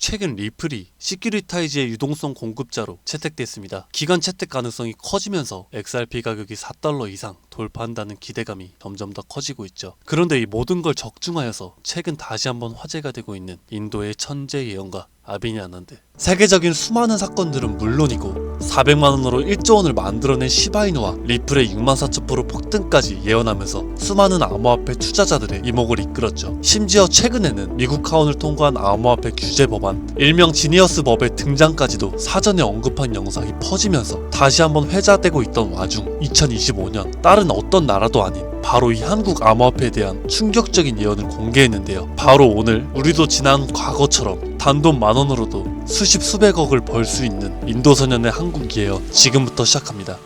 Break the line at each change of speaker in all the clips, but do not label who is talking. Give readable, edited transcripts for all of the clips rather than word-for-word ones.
최근 리플이 시큐리타이즈의 유동성 공급자로 채택됐습니다. 기간 채택 가능성이 커지면서 XRP 가격이 $4 이상 돌파한다는 기대감이 점점 더 커지고 있죠. 그런데 이 모든 걸 적중하여서 최근 다시 한번 화제가 되고 있는 인도의 천재 예언가 아비니 아난드. 세계적인 수많은 사건들은 물론이고 400만원으로 1조원을 만들어낸 시바이누와 리플의 64,000% 폭등까지 예언하면서 수많은 암호화폐 투자자들의 이목을 이끌었죠. 심지어 최근에는 미국 하원을 통과한 암호화폐 규제 법안 일명 지니어스 법의 등장까지도 사전에 언급한 영상이 퍼지면서 다시 한번 회자되고 있던 와중 2025년 다른 어떤 나라도 아닌 바로 이 한국 암호화폐에 대한 충격적인 예언을 공개했는데요. 바로 오늘 우리도 지난 과거처럼 단돈 10,000원으로도 수십 수백억을 벌 수 있는 인도 소년의 한국 예언 지금부터 시작합니다.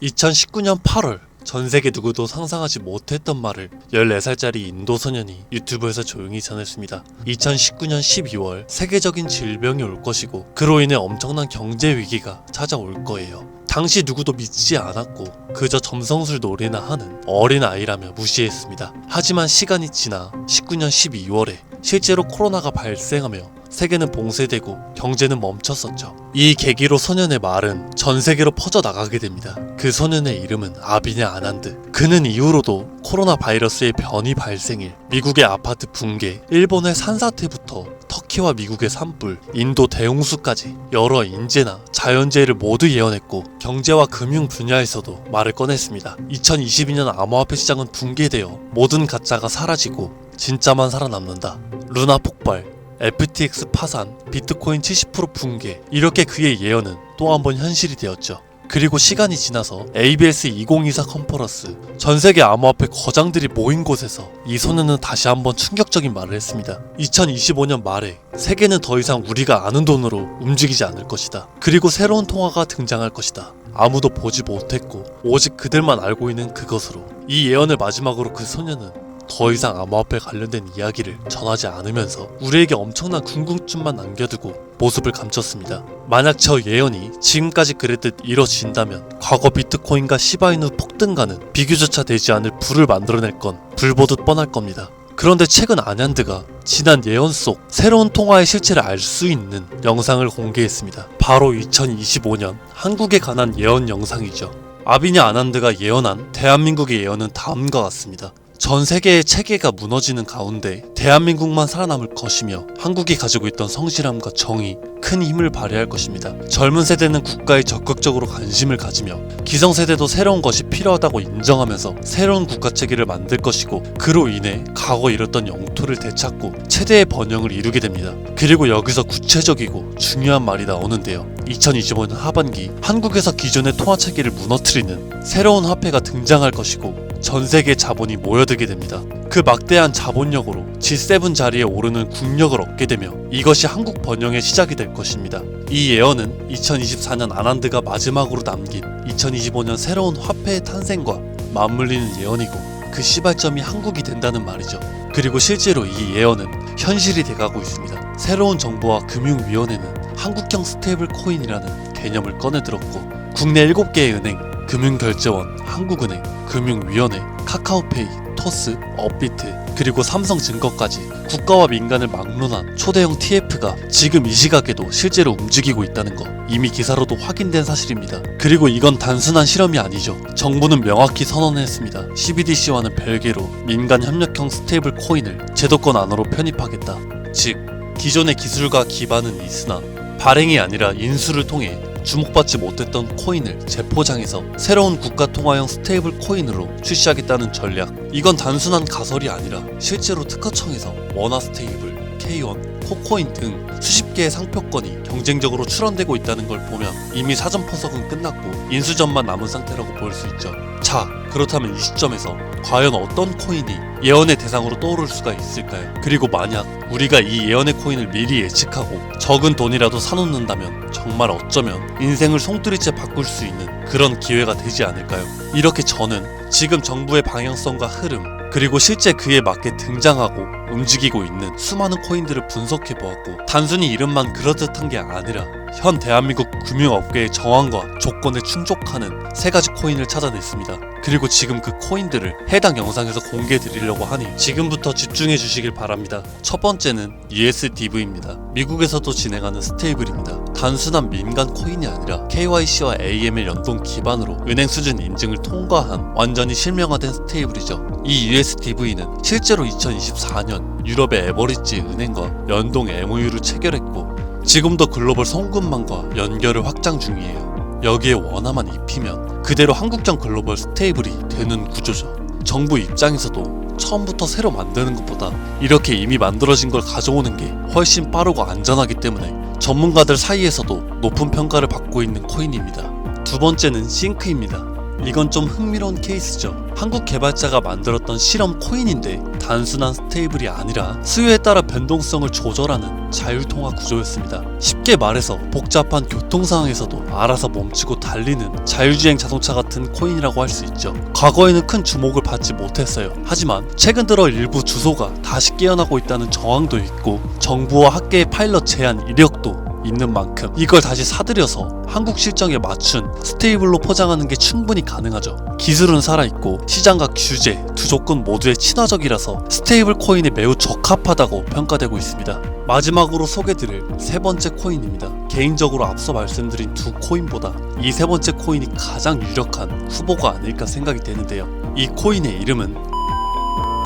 2019년 8월 전세계 누구도 상상하지 못했던 말을 14살짜리 인도 소년이 유튜브에서 조용히 전했습니다. 2019년 12월 세계적인 질병이 올 것이고 그로 인해 엄청난 경제 위기가 찾아올 거예요. 당시 누구도 믿지 않았고 그저 점성술 놀이나 하는 어린 아이라며 무시했습니다. 하지만 시간이 지나 19년 12월에 실제로 코로나가 발생하며 세계는 봉쇄되고 경제는 멈췄었죠. 이 계기로 소년의 말은 전 세계로 퍼져나가게 됩니다. 그 소년의 이름은 아비니 아난드. 그는 이후로도 코로나 바이러스의 변이 발생일, 미국의 아파트 붕괴, 일본의 산사태부터 터키와 미국의 산불, 인도 대홍수까지 여러 인재나 자연재해를 모두 예언했고 경제와 금융 분야에서도 말을 꺼냈습니다. 2022년 암호화폐 시장은 붕괴되어 모든 가짜가 사라지고 진짜만 살아남는다. 루나 폭발, FTX 파산, 비트코인 70% 붕괴, 이렇게 그의 예언은 또 한 번 현실이 되었죠. 그리고 시간이 지나서 ABS 2024 컨퍼런스, 전세계 암호화폐 거장들이 모인 곳에서 이 소년은 다시 한번 충격적인 말을 했습니다. 2025년 말에 세계는 더 이상 우리가 아는 돈으로 움직이지 않을 것이다. 그리고 새로운 통화가 등장할 것이다. 아무도 보지 못했고 오직 그들만 알고 있는 그것으로. 이 예언을 마지막으로 그 소년은 더 이상 암호화폐 관련된 이야기를 전하지 않으면서 우리에게 엄청난 궁금증만 남겨두고 모습을 감췄습니다. 만약 저 예언이 지금까지 그랬듯 이뤄진다면 과거 비트코인과 시바이누 폭등가는 비교조차 되지 않을 부를 만들어낼 건 불보듯 뻔할 겁니다. 그런데 최근 아난드가 지난 예언 속 새로운 통화의 실체를 알 수 있는 영상을 공개했습니다. 바로 2025년 한국에 관한 예언 영상이죠. 아비니 아난드가 예언한 대한민국의 예언은 다음과 같습니다. 전 세계의 체계가 무너지는 가운데 대한민국만 살아남을 것이며 한국이 가지고 있던 성실함과 정의, 큰 힘을 발휘할 것입니다. 젊은 세대는 국가에 적극적으로 관심을 가지며 기성세대도 새로운 것이 필요하다고 인정하면서 새로운 국가체계를 만들 것이고 그로 인해 과거 잃었던 영토를 되찾고 최대의 번영을 이루게 됩니다. 그리고 여기서 구체적이고 중요한 말이 나오는데요. 2025년 하반기 한국에서 기존의 통화체계를 무너뜨리는 새로운 화폐가 등장할 것이고 전 세계 자본이 모여들게 됩니다. 그 막대한 자본력으로 G7 자리에 오르는 국력을 얻게 되며 이것이 한국 번영의 시작이 될 것입니다. 이 예언은 2024년 아난드가 마지막으로 남긴 2025년 새로운 화폐의 탄생과 맞물리는 예언이고 그 시발점이 한국이 된다는 말이죠. 그리고 실제로 이 예언은 현실이 돼가고 있습니다. 새로운 정부와 금융위원회는 한국형 스테이블 코인이라는 개념을 꺼내들었고 국내 7개의 은행, 금융결제원, 한국은행, 금융위원회, 카카오페이, 토스, 업비트, 그리고 삼성증거까지 국가와 민간을 막론한 초대형 TF가 지금 이 시각에도 실제로 움직이고 있다는 거 이미 기사로도 확인된 사실입니다. 그리고 이건 단순한 실험이 아니죠. 정부는 명확히 선언했습니다. CBDC와는 별개로 민간 협력형 스테이블 코인을 제도권 안으로 편입하겠다. 즉 기존의 기술과 기반은 있으나 발행이 아니라 인수를 통해 주목받지 못했던 코인을 재포장해서 새로운 국가통화형 스테이블 코인으로 출시하겠다는 전략. 이건 단순한 가설이 아니라 실제로 특허청에서 원화스테이블, K1, 코코인 등 수십 개의 상표권이 경쟁적으로 출원되고 있다는 걸 보면 이미 사전 포석은 끝났고 인수전만 남은 상태라고 볼 수 있죠. 자, 그렇다면 이 시점에서 과연 어떤 코인이 예언의 대상으로 떠오를 수가 있을까요? 그리고 만약 우리가 이 예언의 코인을 미리 예측하고 적은 돈이라도 사놓는다면 정말 어쩌면 인생을 송두리째 바꿀 수 있는 그런 기회가 되지 않을까요? 이렇게 저는 지금 정부의 방향성과 흐름 그리고 실제 그에 맞게 등장하고 움직이고 있는 수많은 코인들을 분석해보았고 단순히 이름만 그럴듯한 게 아니라 현 대한민국 금융업계의 정황과 조건에 충족하는 3가지 코인을 찾아냈습니다. 그리고 지금 그 코인들을 해당 영상에서 공개해 드리려고 하니 지금부터 집중해 주시길 바랍니다. 첫 번째는 USDV입니다. 미국에서도 진행하는 스테이블입니다. 단순한 민간 코인이 아니라 KYC와 AML 연동 기반으로 은행 수준 인증을 통과한 완전히 실명화된 스테이블이죠. 이 USDV는 실제로 2024년 유럽의 에버리지 은행과 연동 MOU를 체결했고 지금도 글로벌 송금망과 연결을 확장 중이에요. 여기에 원화만 입히면 그대로 한국형 글로벌 스테이블이 되는 구조죠. 정부 입장에서도 처음부터 새로 만드는 것보다 이렇게 이미 만들어진 걸 가져오는 게 훨씬 빠르고 안전하기 때문에 전문가들 사이에서도 높은 평가를 받고 있는 코인입니다. 두 번째는 싱크입니다. 이건 좀 흥미로운 케이스죠. 한국 개발자가 만들었던 실험 코인인데 단순한 스테이블이 아니라 수요에 따라 변동성을 조절하는 자율통화 구조였습니다. 쉽게 말해서 복잡한 교통 상황에서도 알아서 멈추고 달리는 자율주행 자동차 같은 코인이라고 할 수 있죠. 과거에는 큰 주목을 받지 못했어요. 하지만 최근 들어 일부 주소가 다시 깨어나고 있다는 정황도 있고 정부와 학계의 파일럿 제한 이력도 있는 만큼 이걸 다시 사들여서 한국 실정에 맞춘 스테이블로 포장하는 게 충분히 가능하죠. 기술은 살아있고 시장과 규제 두 조건 모두에 친화적이라서 스테이블 코인에 매우 적합하다고 평가되고 있습니다. 마지막으로 소개드릴 세 번째 코인입니다. 개인적으로 앞서 말씀드린 두 코인보다 이 세 번째 코인이 가장 유력한 후보가 아닐까 생각이 되는데요. 이 코인의 이름은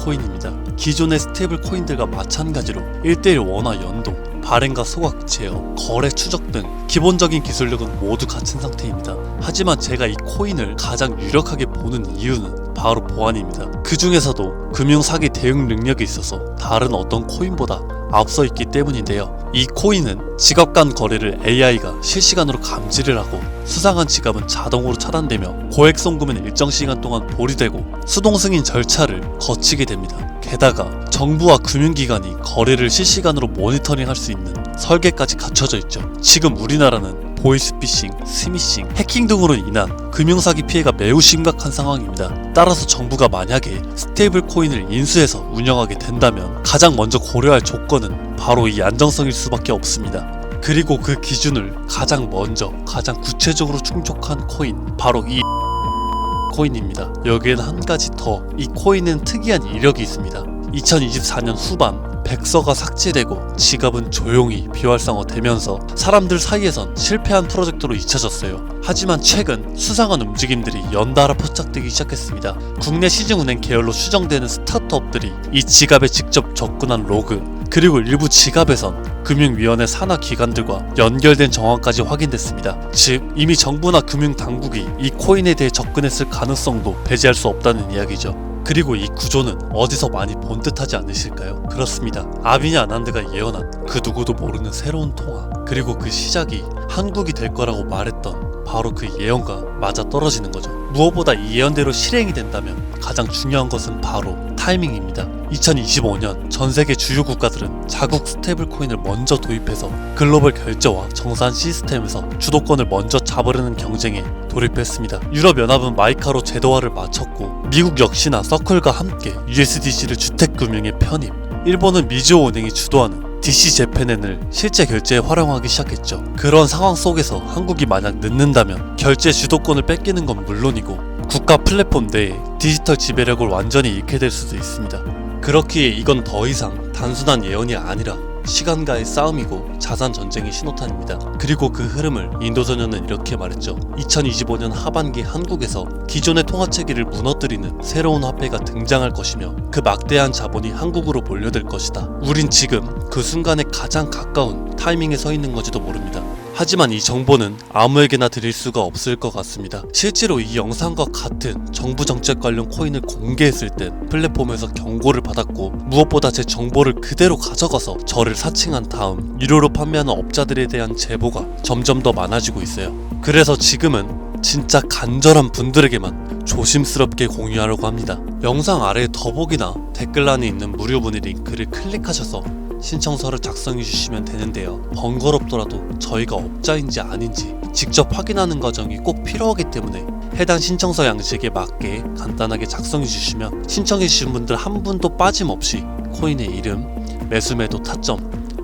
코인입니다. 기존의 스테이블 코인들과 마찬가지로 1:1 원화 연동, 발행과 소각, 제어, 거래 추적 등 기본적인 기술력은 모두 갖춘 상태입니다. 하지만 제가 이 코인을 가장 유력하게 보는 이유는 바로 보안입니다. 그 중에서도 금융사기 대응 능력이 있어서 다른 어떤 코인보다 앞서 있기 때문인데요. 이 코인은 지갑 간 거래를 AI가 실시간으로 감지를 하고 수상한 지갑은 자동으로 차단되며 고액 송금은 일정 시간 동안 보류되고 수동 승인 절차를 거치게 됩니다. 게다가 정부와 금융기관이 거래를 실시간으로 모니터링할 수 있는 설계까지 갖춰져 있죠. 지금 우리나라는 보이스피싱, 스미싱, 해킹 등으로 인한 금융사기 피해가 매우 심각한 상황입니다. 따라서 정부가 만약에 스테이블 코인을 인수해서 운영하게 된다면 가장 먼저 고려할 조건은 바로 이 안정성일 수밖에 없습니다. 그리고 그 기준을 가장 먼저, 가장 구체적으로 충족한 코인, 바로 이 코인입니다. 여기에는 한 가지 더, 이 코인은 특이한 이력이 있습니다. 2024년 후반 백서가 삭제되고 지갑은 조용히 비활성화되면서 사람들 사이에선 실패한 프로젝트로 잊혀졌어요. 하지만 최근 수상한 움직임들이 연달아 포착되기 시작했습니다. 국내 시중은행 계열로 추정되는 스타트업들이 이 지갑에 직접 접근한 로그, 그리고 일부 지갑에선 금융위원회 산하 기관들과 연결된 정황까지 확인됐습니다. 즉 이미 정부나 금융당국이 이 코인에 대해 접근했을 가능성도 배제할 수 없다는 이야기죠. 그리고 이 구조는 어디서 많이 본 듯하지 않으실까요? 그렇습니다. 아비니 아난드가 예언한 그 누구도 모르는 새로운 통화, 그리고 그 시작이 한국이 될 거라고 말했던 바로 그 예언과 맞아떨어지는 거죠. 무엇보다 이 예언대로 실행이 된다면 가장 중요한 것은 바로 타이밍입니다. 2025년 전 세계 주요 국가들은 자국 스테이블 코인을 먼저 도입해서 글로벌 결제와 정산 시스템에서 주도권을 먼저 잡으려는 경쟁에 돌입했습니다. 유럽연합은 마이카로 제도화를 마쳤고 미국 역시나 서클과 함께 USDC를 주택금융에 편입, 일본은 미즈호 은행이 주도하는 DC재팬엔을 실제 결제에 활용하기 시작했죠. 그런 상황 속에서 한국이 만약 늦는다면 결제 주도권을 뺏기는 건 물론이고 국가 플랫폼 내에 디지털 지배력을 완전히 잃게 될 수도 있습니다. 그렇기에 이건 더 이상 단순한 예언이 아니라 시간과의 싸움이고 자산 전쟁의 신호탄입니다. 그리고 그 흐름을 인도소년은 이렇게 말했죠. 2025년 하반기 한국에서 기존의 통화체계를 무너뜨리는 새로운 화폐가 등장할 것이며 그 막대한 자본이 한국으로 몰려들 것이다. 우린 지금 그 순간에 가장 가까운 타이밍에 서 있는 건지도 모릅니다. 하지만 이 정보는 아무에게나 드릴 수가 없을 것 같습니다. 실제로 이 영상과 같은 정부 정책 관련 코인을 공개했을 땐 플랫폼에서 경고를 받았고 무엇보다 제 정보를 그대로 가져가서 저를 사칭한 다음 유료로 판매하는 업자들에 대한 제보가 점점 더 많아지고 있어요. 그래서 지금은 진짜 간절한 분들에게만 조심스럽게 공유하려고 합니다. 영상 아래에 더보기나 댓글란에 있는 무료문의 링크를 클릭하셔서 신청서를 작성해 주시면 되는데요. 번거롭더라도 저희가 업자인지 아닌지 직접 확인하는 과정이 꼭 필요하기 때문에 해당 신청서 양식에 맞게 간단하게 작성해 주시면 신청해 주신 분들 한 분도 빠짐없이 코인의 이름, 매수매도 타점,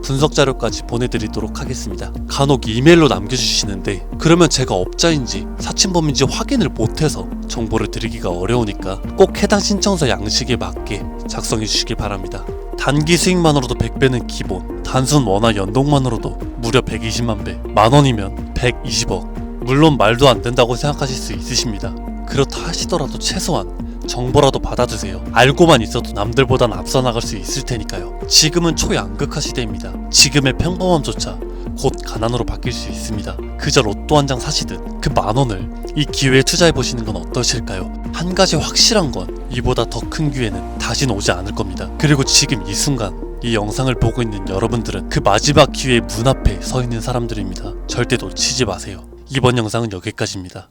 분석 자료까지 보내드리도록 하겠습니다. 간혹 이메일로 남겨주시는데 그러면 제가 업자인지 사칭범인지 확인을 못해서 정보를 드리기가 어려우니까 꼭 해당 신청서 양식에 맞게 작성해 주시길 바랍니다. 단기 수익만으로도 100배는 기본, 단순 원화 연동만으로도 무려 120만 배, 만원이면 120억. 물론 말도 안 된다고 생각하실 수 있으십니다. 그렇다 하시더라도 최소한 정보라도 받아두세요. 알고만 있어도 남들보단 앞서 나갈 수 있을 테니까요. 지금은 초양극화 시대입니다. 지금의 평범함조차 곧 가난으로 바뀔 수 있습니다. 그저 로또 한 장 사시듯 그 만원을 이 기회에 투자해보시는 건 어떠실까요? 한 가지 확실한 건 이보다 더 큰 기회는 다시는 오지 않을 겁니다. 그리고 지금 이 순간 이 영상을 보고 있는 여러분들은 그 마지막 기회의 문 앞에 서 있는 사람들입니다. 절대 놓치지 마세요. 이번 영상은 여기까지입니다.